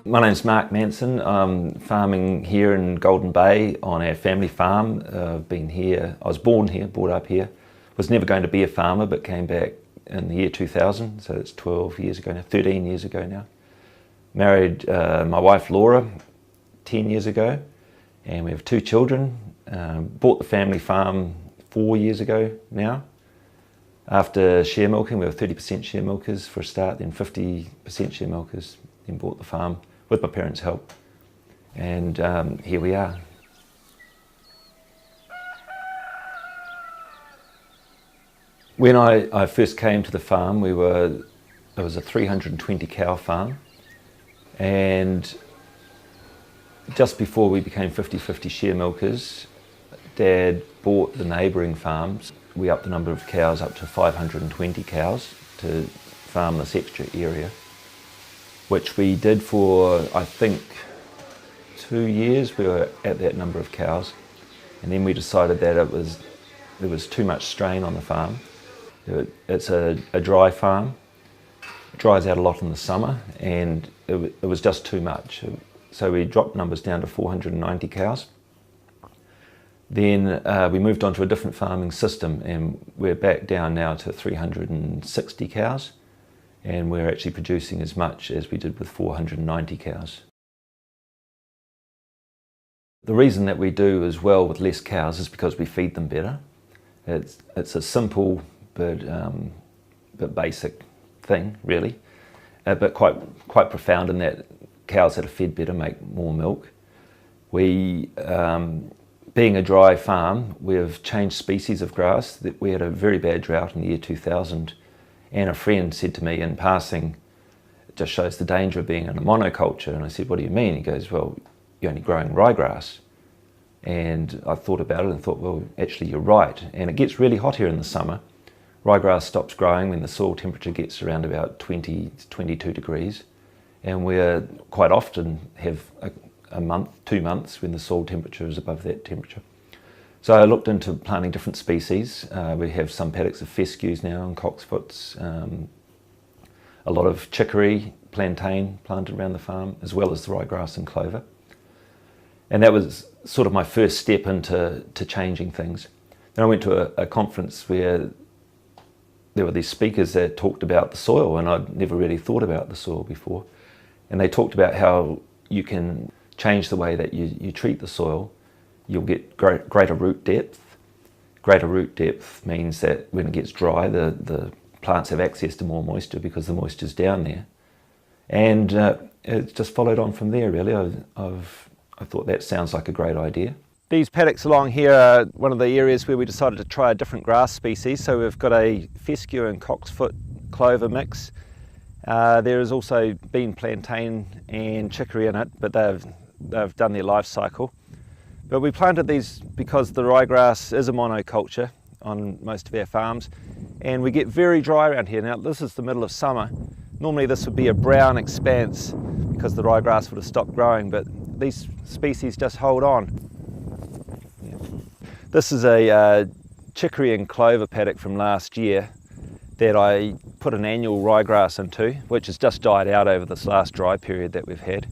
My name's Mark Manson. I'm farming here in Golden Bay on our family farm. Been here, I was born here, brought up here. Was never going to be a farmer, but came back in the year 2000, so it's 12 years ago now, 13 years ago now. Married my wife Laura 10 years ago, and we have 2 children. Bought the family farm 4 years ago now. After share milking, we were 30% share milkers for a start, then 50% share milkers, then bought the farm with my parents' help, and here we are. When I first came to the farm, it was a 320 cow farm, and just before we became 50-50 share milkers, Dad bought the neighbouring farms. We upped the number of cows up to 520 cows to farm this extra area, which we did for, I think, 2 years. We were at that number of cows, and then we decided that there was too much strain on the farm. It's a dry farm. It dries out a lot in the summer, and it was just too much. So we dropped numbers down to 490 cows. Then we moved on to a different farming system, and we're back down now to 360 cows. And we're actually producing as much as we did with 490 cows. The reason that we do as well with less cows is because we feed them better. It's a simple but basic thing, really, but quite profound in that cows that are fed better make more milk. We, being a dry farm, we've changed species of grass. We had a very bad drought in the year 2000. And a friend said to me in passing, it just shows the danger of being in a monoculture. And I said, what do you mean? He goes, well, you're only growing ryegrass. And I thought about it and thought, well, actually you're right. And it gets really hot here in the summer. Ryegrass stops growing when the soil temperature gets around about 20 to 22 degrees. And we quite often have a month, 2 months when the soil temperature is above that temperature. So I looked into planting different species. We have some paddocks of fescues now and cocksfoots, a lot of chicory, plantain planted around the farm, as well as the ryegrass and clover. And that was sort of my first step into changing things. Then I went to a conference where there were these speakers that talked about the soil, and I'd never really thought about the soil before. And they talked about how you can change the way that you treat the soil. You'll get greater root depth. Greater root depth means that when it gets dry, the plants have access to more moisture because the moisture's down there. And it just followed on from there, really. I thought that sounds like a great idea. These paddocks along here are one of the areas where we decided to try a different grass species. So we've got a fescue and cocksfoot clover mix. There has also been plantain and chicory in it, but they've done their life cycle. But we planted these because the ryegrass is a monoculture on most of our farms, and we get very dry around here. Now this is the middle of summer. Normally this would be a brown expanse because the ryegrass would have stopped growing, but these species just hold on. Yeah. This is a chicory and clover paddock from last year that I put an annual ryegrass into, which has just died out over this last dry period that we've had.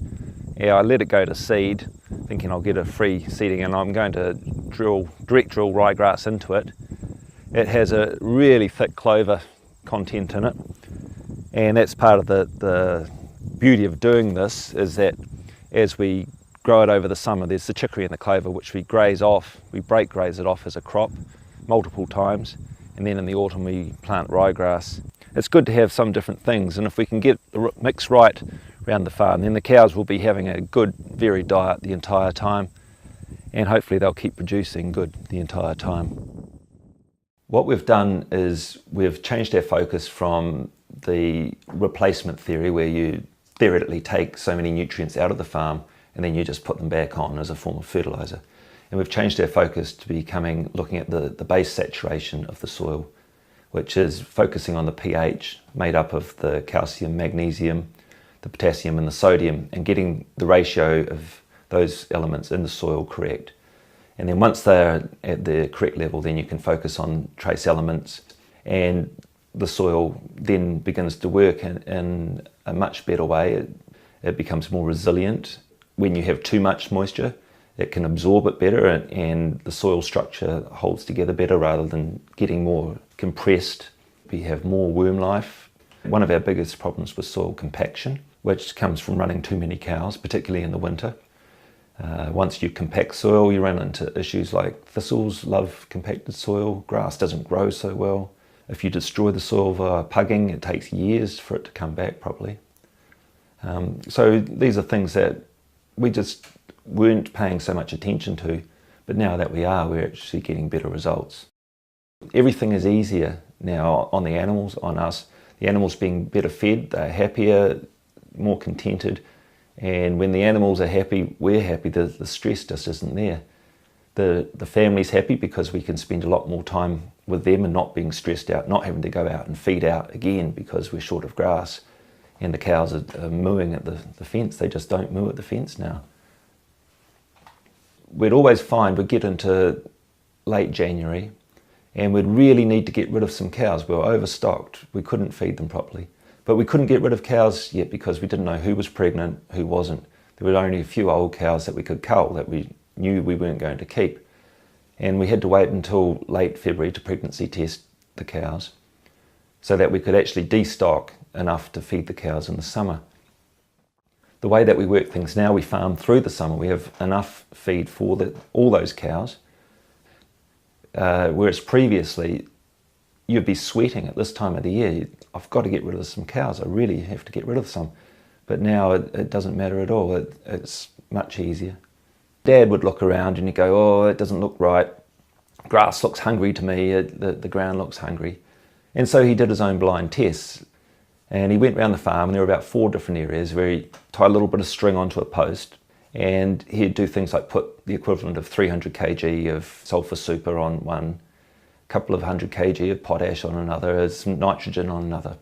Yeah, I let it go to seed, thinking I'll get a free seeding, and I'm going to direct drill ryegrass into it. It has a really thick clover content in it, and that's part of the beauty of doing this, is that as we grow it over the summer, there's the chicory and the clover which we graze off. We break graze it off as a crop multiple times, and then in the autumn we plant ryegrass. It's good to have some different things, and if we can get the mix right around the farm, then the cows will be having a good varied diet the entire time, and hopefully they'll keep producing good the entire time. What we've done is we've changed our focus from the replacement theory, where you theoretically take so many nutrients out of the farm and then you just put them back on as a form of fertiliser. And we've changed our focus to looking at the base saturation of the soil, which is focusing on the pH made up of the calcium, magnesium, the potassium and the sodium, and getting the ratio of those elements in the soil correct. And then once they're at the correct level, then you can focus on trace elements, and the soil then begins to work in a much better way. It becomes more resilient. When you have too much moisture, it can absorb it better, and the soil structure holds together better rather than getting more compressed. We have more worm life. One of our biggest problems was soil compaction, which comes from running too many cows, particularly in the winter. Once you compact soil, you run into issues like thistles love compacted soil, grass doesn't grow so well. If you destroy the soil via pugging, it takes years for it to come back properly. So these are things that we just weren't paying so much attention to, but now that we are, we're actually getting better results. Everything is easier now on the animals, on us. The animals being better fed, they're happier, more contented, and when the animals are happy, we're happy. The stress just isn't there. The family's happy because we can spend a lot more time with them and not being stressed out, not having to go out and feed out again because we're short of grass. And the cows are mooing at the fence. They just don't moo at the fence now. We'd always find we'd get into late January and we'd really need to get rid of some cows. We were overstocked. We couldn't feed them properly. But we couldn't get rid of cows yet because we didn't know who was pregnant, who wasn't. There were only a few old cows that we could cull that we knew we weren't going to keep. And we had to wait until late February to pregnancy test the cows so that we could actually destock enough to feed the cows in the summer. The way that we work things now, we farm through the summer. We have enough feed for all those cows. Whereas previously, you'd be sweating at this time of the year. I've got to get rid of some cows. I really have to get rid of some. But now it doesn't matter at all. It's much easier. Dad would look around and he'd go, oh, it doesn't look right. Grass looks hungry to me. The ground looks hungry. And so he did his own blind tests. And he went around the farm, and there were about 4 different areas where he tied a little bit of string onto a post, and he'd do things like put the equivalent of 300 kg of sulphur super on one, a couple of 100 kg of potash on another, some nitrogen on another.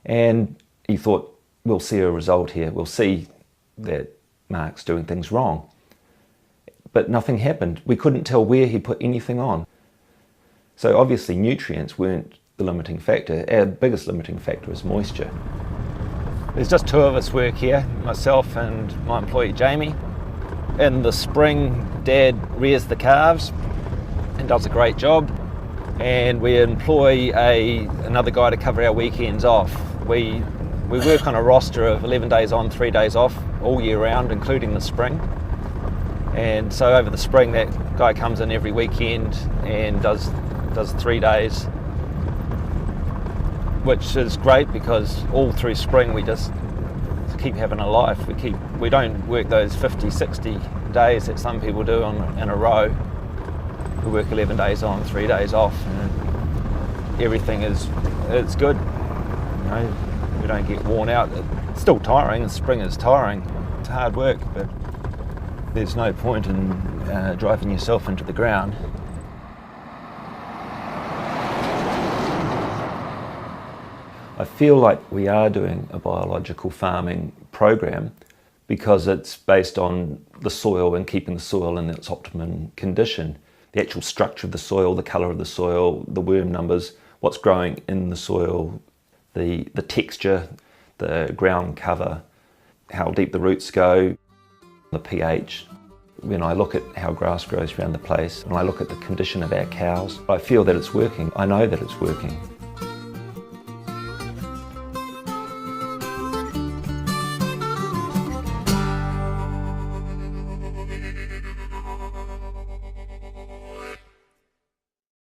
And he thought, we'll see a result here. We'll see that Mark's doing things wrong. But nothing happened. We couldn't tell where he put anything on. So obviously nutrients weren't the limiting factor. Our biggest limiting factor is moisture. There's just 2 of us work here, myself and my employee Jamie. In the spring, Dad rears the calves and does a great job, and we employ another guy to cover our weekends off. We work on a roster of 11 days on, 3 days off all year round, including the spring. And so over the spring, that guy comes in every weekend and does 3 days, which is great because all through spring we just keep having a life. We don't work those 50, 60 days that some people do in a row. We work 11 days on, 3 days off, and everything it's good. You know, we don't get worn out. It's still tiring. Spring is tiring. It's hard work, but there's no point in driving yourself into the ground. I feel like we are doing a biological farming program because it's based on the soil and keeping the soil in its optimum condition. The actual structure of the soil, the colour of the soil, the worm numbers, what's growing in the soil, the texture, the ground cover, how deep the roots go, the pH. When I look at how grass grows around the place, when I look at the condition of our cows, I feel that it's working. I know that it's working.